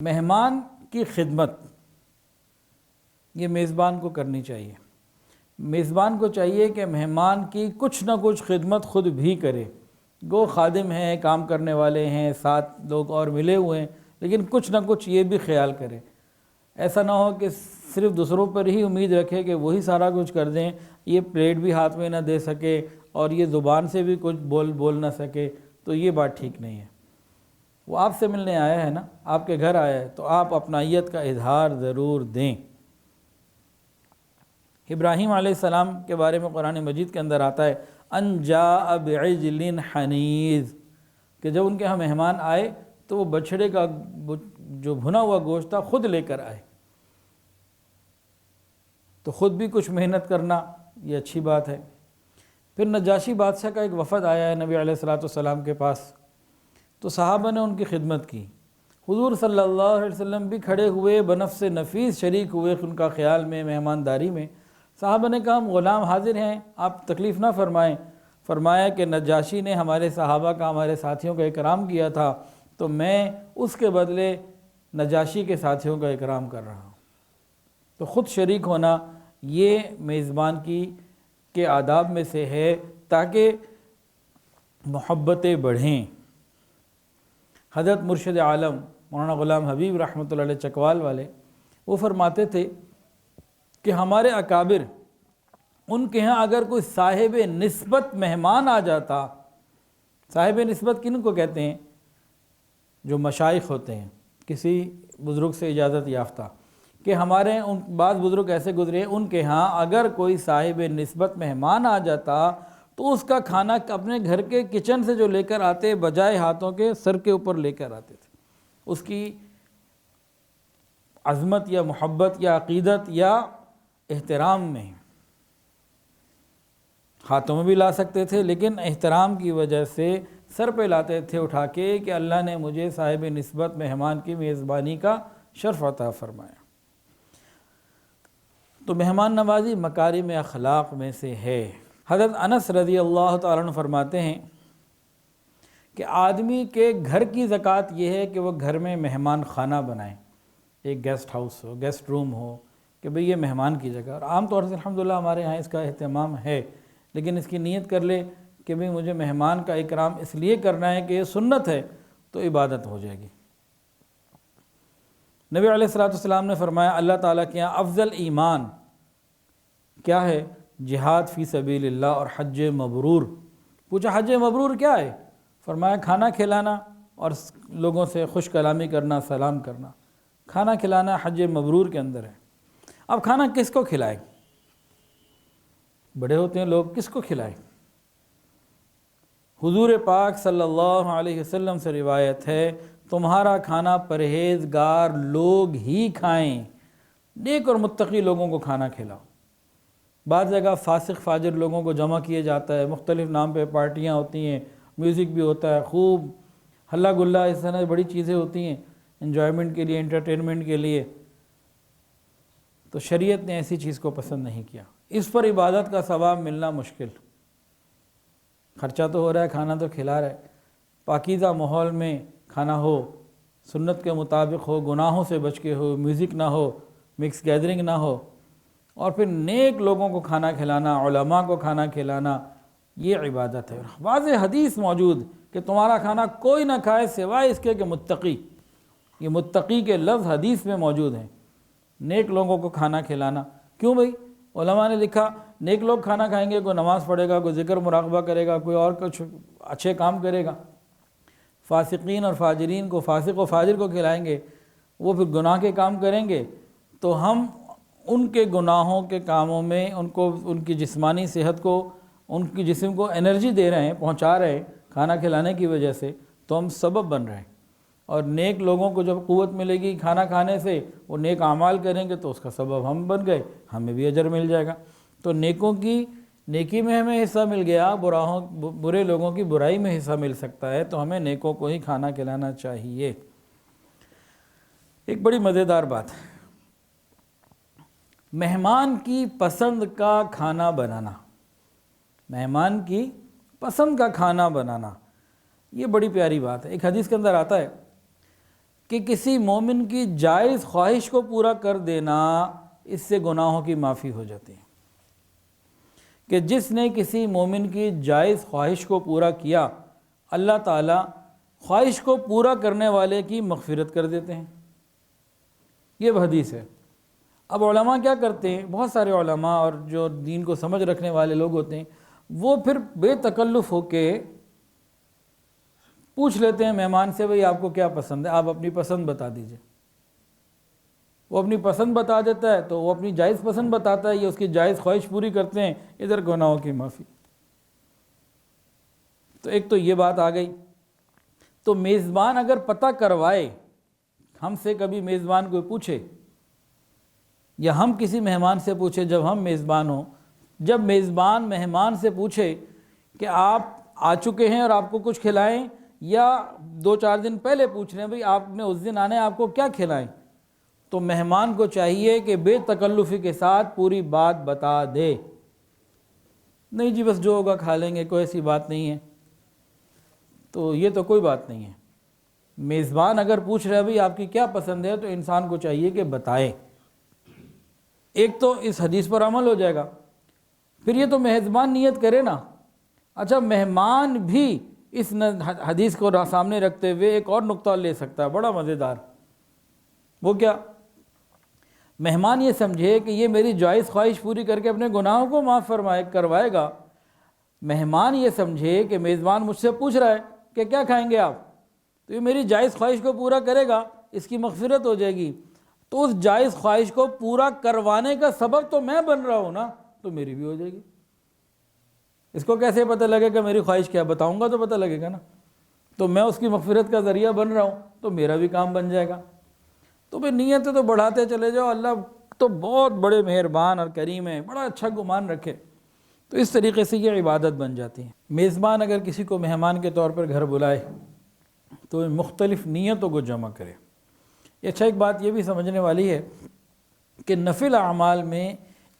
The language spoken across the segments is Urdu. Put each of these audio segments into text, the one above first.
مہمان کی خدمت یہ میزبان کو کرنی چاہیے۔ میزبان کو چاہیے کہ مہمان کی کچھ نہ کچھ خدمت خود بھی کرے۔ گو خادم ہیں، کام کرنے والے ہیں، ساتھ لوگ اور ملے ہوئے ہیں، لیکن کچھ نہ کچھ یہ بھی خیال کرے۔ ایسا نہ ہو کہ صرف دوسروں پر ہی امید رکھے کہ وہی سارا کچھ کر دیں، یہ پلیٹ بھی ہاتھ میں نہ دے سکے اور یہ زبان سے بھی کچھ بول نہ سکے، تو یہ بات ٹھیک نہیں ہے۔ وہ آپ سے ملنے آیا ہے نا، آپ کے گھر آیا ہے، تو آپ اپنائیت کا اظہار ضرور دیں۔ ابراہیم علیہ السلام کے بارے میں قرآن مجید کے اندر آتا ہے ان جاء بعجل حنیذ، کہ جب ان کے ہاں مہمان آئے تو وہ بچھڑے کا جو بھنا ہوا گوشت تھا خود لے کر آئے۔ تو خود بھی کچھ محنت کرنا یہ اچھی بات ہے۔ پھر نجاشی بادشاہ کا ایک وفد آیا ہے نبی علیہ السلام کے پاس، تو صحابہ نے ان کی خدمت کی۔ حضور صلی اللہ علیہ وسلم بھی کھڑے ہوئے، بنفس نفیس شریک ہوئے ان کا خیال میں، مہمانداری میں۔ صحابہ نے کہا ہم غلام حاضر ہیں، آپ تکلیف نہ فرمائیں۔ فرمایا کہ نجاشی نے ہمارے صحابہ کا، ہمارے ساتھیوں کا اکرام کیا تھا، تو میں اس کے بدلے نجاشی کے ساتھیوں کا اکرام کر رہا ہوں۔ تو خود شریک ہونا یہ میزبان کے آداب میں سے ہے، تاکہ محبتیں بڑھیں۔ حضرت مرشد عالم مولانا غلام حبیب رحمۃ اللہ علیہ چکوال والے، وہ فرماتے تھے کہ ہمارے اکابر، ان کے ہاں اگر کوئی صاحب نسبت مہمان آ جاتا، صاحب نسبت کن کو کہتے ہیں؟ جو مشائخ ہوتے ہیں، کسی بزرگ سے اجازت یافتہ، کہ ہمارے بعض بزرگ ایسے گزرے، ان کے ہاں اگر کوئی صاحب نسبت مہمان آ جاتا تو اس کا کھانا اپنے گھر کے کچن سے جو لے کر آتے، بجائے ہاتھوں کے سر کے اوپر لے کر آتے تھے۔ اس کی عظمت یا محبت یا عقیدت یا احترام میں، ہاتھوں میں بھی لا سکتے تھے لیکن احترام کی وجہ سے سر پہ لاتے تھے اٹھا کے، کہ اللہ نے مجھے صاحب نسبت مہمان کی میزبانی کا شرف عطا فرمایا۔ تو مہمان نوازی مکارم اخلاق میں سے ہے۔ حضرت انس رضی اللہ تعالیٰ عنہ فرماتے ہیں کہ آدمی کے گھر کی زکوٰۃ یہ ہے کہ وہ گھر میں مہمان خانہ بنائے، ایک گیسٹ ہاؤس ہو، گیسٹ روم ہو، کہ بھئی یہ مہمان کی جگہ۔ اور عام طور سے الحمدللہ ہمارے ہاں اس کا اہتمام ہے، لیکن اس کی نیت کر لے کہ بھئی مجھے مہمان کا اکرام اس لیے کرنا ہے کہ یہ سنت ہے، تو عبادت ہو جائے گی۔ نبی علیہ السلام نے فرمایا اللہ تعالیٰ کے یہاں افضل ایمان کیا ہے؟ جہاد فی سبیل اللہ اور حج مبرور۔ پوچھا حج مبرور کیا ہے؟ فرمایا کھانا کھلانا اور لوگوں سے خوش کلامی کرنا، سلام کرنا۔ کھانا کھلانا حج مبرور کے اندر ہے۔ اب کھانا کس کو کھلائے؟ بڑے ہوتے ہیں لوگ، کس کو کھلائے؟ حضور پاک صلی اللہ علیہ وسلم سے روایت ہے تمہارا کھانا پرہیزگار لوگ ہی کھائیں، نیک اور متقی لوگوں کو کھانا کھلاؤ۔ بعض جگہ فاسق فاجر لوگوں کو جمع کیا جاتا ہے، مختلف نام پہ پارٹیاں ہوتی ہیں، میوزک بھی ہوتا ہے، خوب ہلا گلا، اس طرح بڑی چیزیں ہوتی ہیں انجوائمنٹ کے لیے، انٹرٹینمنٹ کے لیے۔ تو شریعت نے ایسی چیز کو پسند نہیں کیا۔ اس پر عبادت کا ثواب ملنا مشکل۔ خرچہ تو ہو رہا ہے، کھانا تو کھلا رہا ہے، پاکیزہ ماحول میں کھانا ہو، سنت کے مطابق ہو، گناہوں سے بچ کے ہو، میوزک نہ ہو، مکس گیدرنگ نہ ہو، اور پھر نیک لوگوں کو کھانا کھلانا، علماء کو کھانا کھلانا، یہ عبادت ہے۔ واضح حدیث موجود کہ تمہارا کھانا کوئی نہ کھائے سوائے اس کے کہ متقی۔ یہ متقی کے لفظ حدیث میں موجود ہیں۔ نیک لوگوں کو کھانا کھلانا کیوں بھئی؟ علماء نے لکھا نیک لوگ کھانا کھائیں گے، کوئی نماز پڑھے گا، کوئی ذکر مراقبہ کرے گا، کوئی اور کچھ اچھے کام کرے گا۔ فاسقین اور فاجرین کو، فاسق و فاجر کو کھلائیں گے، وہ پھر گناہ کے کام کریں گے، تو ہم ان کے گناہوں کے کاموں میں ان کو، ان کی جسمانی صحت کو، ان کی جسم کو انرجی دے رہے ہیں، پہنچا رہے ہیں کھانا کھلانے کی وجہ سے، تو ہم سبب بن رہے ہیں۔ اور نیک لوگوں کو جب قوت ملے گی کھانا کھانے سے، وہ نیک اعمال کریں گے تو اس کا سبب ہم بن گئے، ہمیں بھی اجر مل جائے گا۔ تو نیکوں کی نیکی میں ہمیں حصہ مل گیا، برے لوگوں کی برائی میں حصہ مل سکتا ہے، تو ہمیں نیکوں کو ہی کھانا کھلانا چاہیے۔ ایک بڑی مزیدار بات ہے، مہمان کی پسند کا کھانا بنانا۔ مہمان کی پسند کا کھانا بنانا یہ بڑی پیاری بات ہے۔ ایک حدیث کے اندر آتا ہے کہ کسی مومن کی جائز خواہش کو پورا کر دینا، اس سے گناہوں کی معافی ہو جاتی ہے۔ کہ جس نے کسی مومن کی جائز خواہش کو پورا کیا، اللہ تعالیٰ خواہش کو پورا کرنے والے کی مغفرت کر دیتے ہیں۔ یہ وہ حدیث ہے۔ اب علماء کیا کرتے ہیں، بہت سارے علماء اور جو دین کو سمجھ رکھنے والے لوگ ہوتے ہیں، وہ پھر بے تکلف ہو کے پوچھ لیتے ہیں مہمان سے، بھئی آپ کو کیا پسند ہے، آپ اپنی پسند بتا دیجئے۔ وہ اپنی پسند بتا دیتا ہے تو وہ اپنی جائز پسند بتاتا ہے، یہ اس کی جائز خواہش پوری کرتے ہیں، ادھر گناہوں کی معافی۔ تو ایک تو یہ بات آ گئی۔ تو میزبان اگر پتہ کروائے، ہم سے کبھی میزبان کوئی پوچھے یا ہم کسی مہمان سے پوچھے جب ہم میزبان ہوں، جب میزبان مہمان سے پوچھے کہ آپ آ چکے ہیں اور آپ کو کچھ کھلائیں، یا 2-4 دن پہلے پوچھ رہے ہیں بھئی آپ نے اس دن آنا ہے، آپ کو کیا کھلائیں، تو مہمان کو چاہیے کہ بے تکلفی کے ساتھ پوری بات بتا دے۔ نہیں جی بس جو ہوگا کھا لیں گے، کوئی ایسی بات نہیں ہے، تو یہ تو کوئی بات نہیں ہے۔ میزبان اگر پوچھ رہے ہیں بھئی آپ کی کیا پسند ہے، تو انسان کو چاہیے کہ بتائے۔ ایک تو اس حدیث پر عمل ہو جائے گا، پھر یہ تو میزبان نیت کرے نا۔ اچھا، مہمان بھی اس حدیث کو سامنے رکھتے ہوئے ایک اور نقطہ لے سکتا ہے، بڑا مزیدار۔ وہ کیا؟ مہمان یہ سمجھے کہ یہ میری جائز خواہش پوری کر کے اپنے گناہوں کو معاف کروائے گا۔ مہمان یہ سمجھے کہ میزبان مجھ سے پوچھ رہا ہے کہ کیا کھائیں گے آپ، تو یہ میری جائز خواہش کو پورا کرے گا، اس کی مغفرت ہو جائے گی۔ تو اس جائز خواہش کو پورا کروانے کا سبب تو میں بن رہا ہوں نا، تو میری بھی ہو جائے گی۔ اس کو کیسے پتہ لگے کہ میری خواہش کیا؟ بتاؤں گا تو پتہ لگے گا نا۔ تو میں اس کی مغفرت کا ذریعہ بن رہا ہوں، تو میرا بھی کام بن جائے گا۔ تو پھر نیتیں تو بڑھاتے چلے جاؤ، اللہ تو بہت بڑے مہربان اور کریم ہے، بڑا اچھا گمان رکھے۔ تو اس طریقے سے یہ عبادت بن جاتی ہے۔ میزبان اگر کسی کو مہمان کے طور پر گھر بلائے تو مختلف نیتوں کو جمع کرے۔ اچھا، ایک بات یہ بھی سمجھنے والی ہے کہ نفل اعمال میں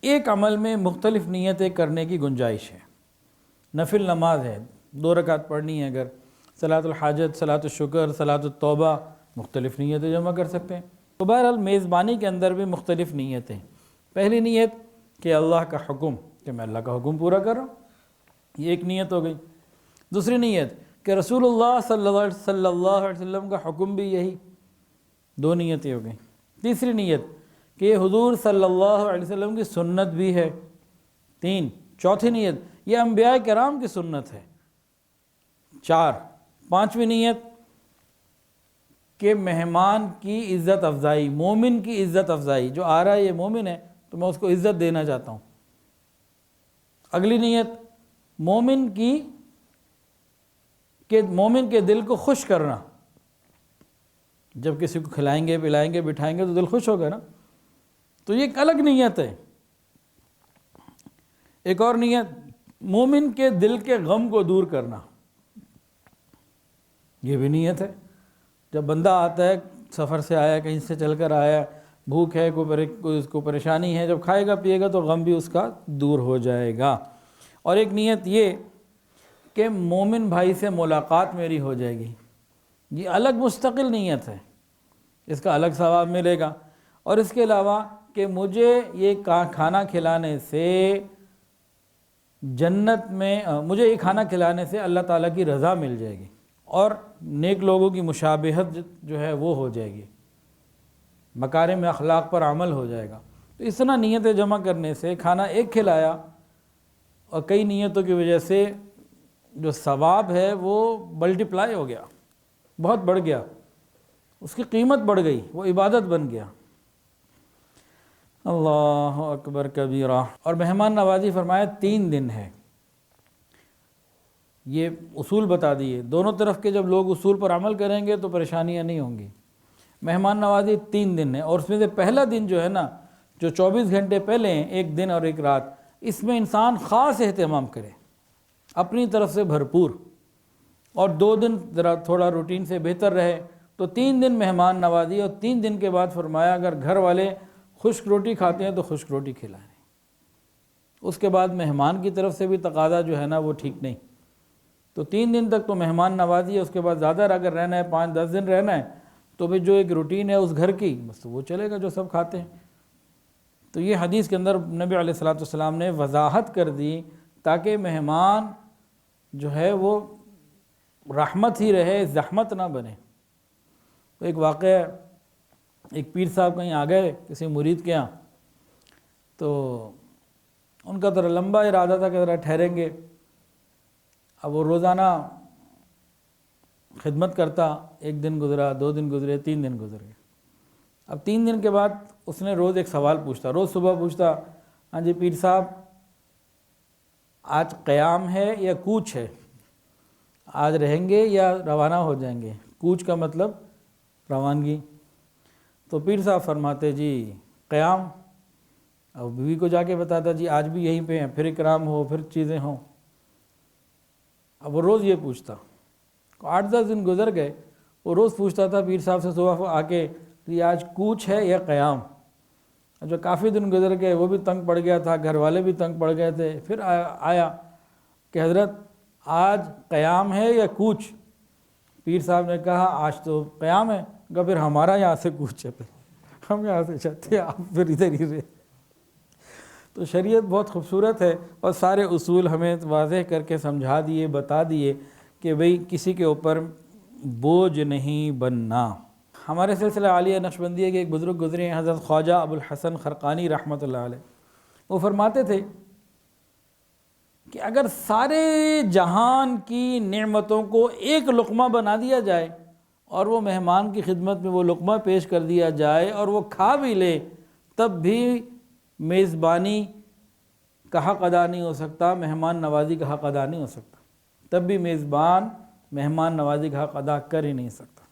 ایک عمل میں مختلف نیتیں کرنے کی گنجائش ہے۔ نفل نماز ہے، 2 رکعت پڑھنی ہے، اگر صلاۃ الحاجت، صلاۃ الشکر، صلاۃ التوبہ، مختلف نیتیں جمع کر سکتے ہیں۔ تو بہرحال میزبانی کے اندر بھی مختلف نیتیں۔ پہلی نیت کہ اللہ کا حکم، کہ میں اللہ کا حکم پورا کر رہا ہوں، یہ ایک نیت ہو گئی۔ دوسری نیت کہ رسول اللہ صلی اللہ علیہ وسلم کا حکم بھی یہی، 2 نیتیں ہو گئیں۔ تیسری نیت کہ یہ حضور صلی اللہ علیہ وسلم کی سنت بھی ہے، 3۔ چوتھی نیت یہ انبیاء کرام کی سنت ہے، 4۔ 5ویں نیت کہ مہمان کی عزت افزائی، مومن کی عزت افزائی، جو آ رہا ہے یہ مومن ہے تو میں اس کو عزت دینا چاہتا ہوں۔ اگلی نیت مومن کی، کہ مومن کے دل کو خوش کرنا، جب کسی کو کھلائیں گے، پلائیں گے، بٹھائیں گے تو دل خوش ہوگا نا، تو یہ ایک الگ نیت ہے۔ ایک اور نیت مومن کے دل کے غم کو دور کرنا، یہ بھی نیت ہے۔ جب بندہ آتا ہے، سفر سے آیا، کہیں سے چل کر آیا، بھوک ہے، کوئی اس کو پریشانی ہے، جب کھائے گا پیے گا تو غم بھی اس کا دور ہو جائے گا۔ اور ایک نیت یہ کہ مومن بھائی سے ملاقات میری ہو جائے گی، یہ الگ مستقل نیت ہے، اس کا الگ ثواب ملے گا۔ اور اس کے علاوہ کہ مجھے یہ کھانا کھلانے سے جنت میں، مجھے یہ کھانا کھلانے سے اللہ تعالیٰ کی رضا مل جائے گی، اور نیک لوگوں کی مشابہت جو ہے وہ ہو جائے گی، مکارم اخلاق پر عمل ہو جائے گا۔ تو اس طرح نیتیں جمع کرنے سے کھانا ایک کھلایا، اور کئی نیتوں کی وجہ سے جو ثواب ہے وہ ملٹیپلائی ہو گیا، بہت بڑھ گیا، اس کی قیمت بڑھ گئی، وہ عبادت بن گیا۔ اللہ اکبر کبیرہ۔ اور مہمان نوازی فرمایا 3 دن ہے، یہ اصول بتا دیے، دونوں طرف کے جب لوگ اصول پر عمل کریں گے تو پریشانیاں نہیں ہوں گی۔ مہمان نوازی 3 دن ہے، اور اس میں سے پہلا دن جو ہے نا، جو 24 گھنٹے پہلے ہیں، 1 دن اور 1 رات، اس میں انسان خاص اہتمام کرے، اپنی طرف سے بھرپور، اور 2 دن ذرا تھوڑا روٹین سے بہتر رہے، تو 3 دن مہمان نوازی۔ اور 3 دن کے بعد فرمایا اگر گھر والے خشک روٹی کھاتے ہیں تو خشک روٹی کھلائیں۔ اس کے بعد مہمان کی طرف سے بھی تقاضا جو ہے نا وہ ٹھیک نہیں، تو 3 دن تک تو مہمان نوازی ہے، اس کے بعد زیادہ اگر رہنا ہے، 5-10 دن رہنا ہے تو پھر جو ایک روٹین ہے اس گھر کی بس وہ چلے گا جو سب کھاتے ہیں۔ تو یہ حدیث کے اندر نبی علیہ الصلوۃ والسلام نے وضاحت کر دی تاکہ مہمان جو ہے وہ رحمت ہی رہے، زحمت نہ بنے۔ تو ایک واقعہ، ایک پیر صاحب کہیں آ گئے کسی مرید کے ہاں، تو ان کا ذرا لمبا ارادہ تھا کہ ذرا ٹھہریں گے۔ اب وہ روزانہ خدمت کرتا، ایک دن گزرا، 2 دن گزرے، 3 دن گزر گئے۔ اب 3 دن کے بعد اس نے روز ایک سوال پوچھتا، روز صبح پوچھتا، ہاں جی پیر صاحب آج قیام ہے یا کوچ ہے؟ آج رہیں گے یا روانہ ہو جائیں گے؟ کوچ کا مطلب روانگی۔ تو پیر صاحب فرماتے جی قیام۔ اب بیوی کو جا کے بتاتا جی آج بھی یہیں پہ ہیں، پھر اکرام ہو، پھر چیزیں ہوں۔ اب وہ روز یہ پوچھتا، 8-10 دن گزر گئے، وہ روز پوچھتا تھا پیر صاحب سے صبح آ کے کہ آج کوچ ہے یا قیام؟ جو کافی دن گزر گئے، وہ بھی تنگ پڑ گیا تھا، گھر والے بھی تنگ پڑ گئے تھے۔ پھر آیا کہ حضرت آج قیام ہے یا کوچ؟ پیر صاحب نے کہا آج تو قیام ہے۔ کہا پھر ہمارا یہاں سے کوچ ہے، ہم یہاں سے چاہتے ہیں، آپ پھر ادھر ہی رہے۔ تو شریعت بہت خوبصورت ہے اور سارے اصول ہمیں واضح کر کے سمجھا دیے، بتا دیے کہ بھئی کسی کے اوپر بوجھ نہیں بننا۔ ہمارے سلسلہ عالیہ نقشبندیہ کے ایک بزرگ گزرے ہیں، حضرت خواجہ ابو الحسن خرقانی رحمۃ اللہ علیہ۔ وہ فرماتے تھے کہ اگر سارے جہان کی نعمتوں کو ایک لقمہ بنا دیا جائے اور وہ مہمان کی خدمت میں وہ لقمہ پیش کر دیا جائے اور وہ کھا بھی لے، تب بھی میزبانی کا حق ادا نہیں ہو سکتا، مہمان نوازی کا حق ادا نہیں ہو سکتا۔ تب بھی میزبان مہمان نوازی کا حق ادا کر ہی نہیں سکتا۔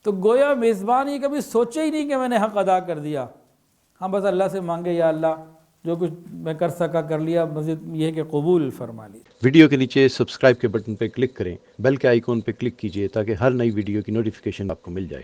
تو گویا میزبان یہ کبھی سوچے ہی نہیں کہ میں نے حق ادا کر دیا، ہاں بس اللہ سے مانگے یا اللہ جو کچھ میں کر سکا کر لیا، مزید یہ کہ قبول فرما لی۔ ویڈیو کے نیچے سبسکرائب کے بٹن پہ کلک کریں، بیل کے آئیکن پہ کلک کیجئے تاکہ ہر نئی ویڈیو کی نوٹیفیکیشن آپ کو مل جائے۔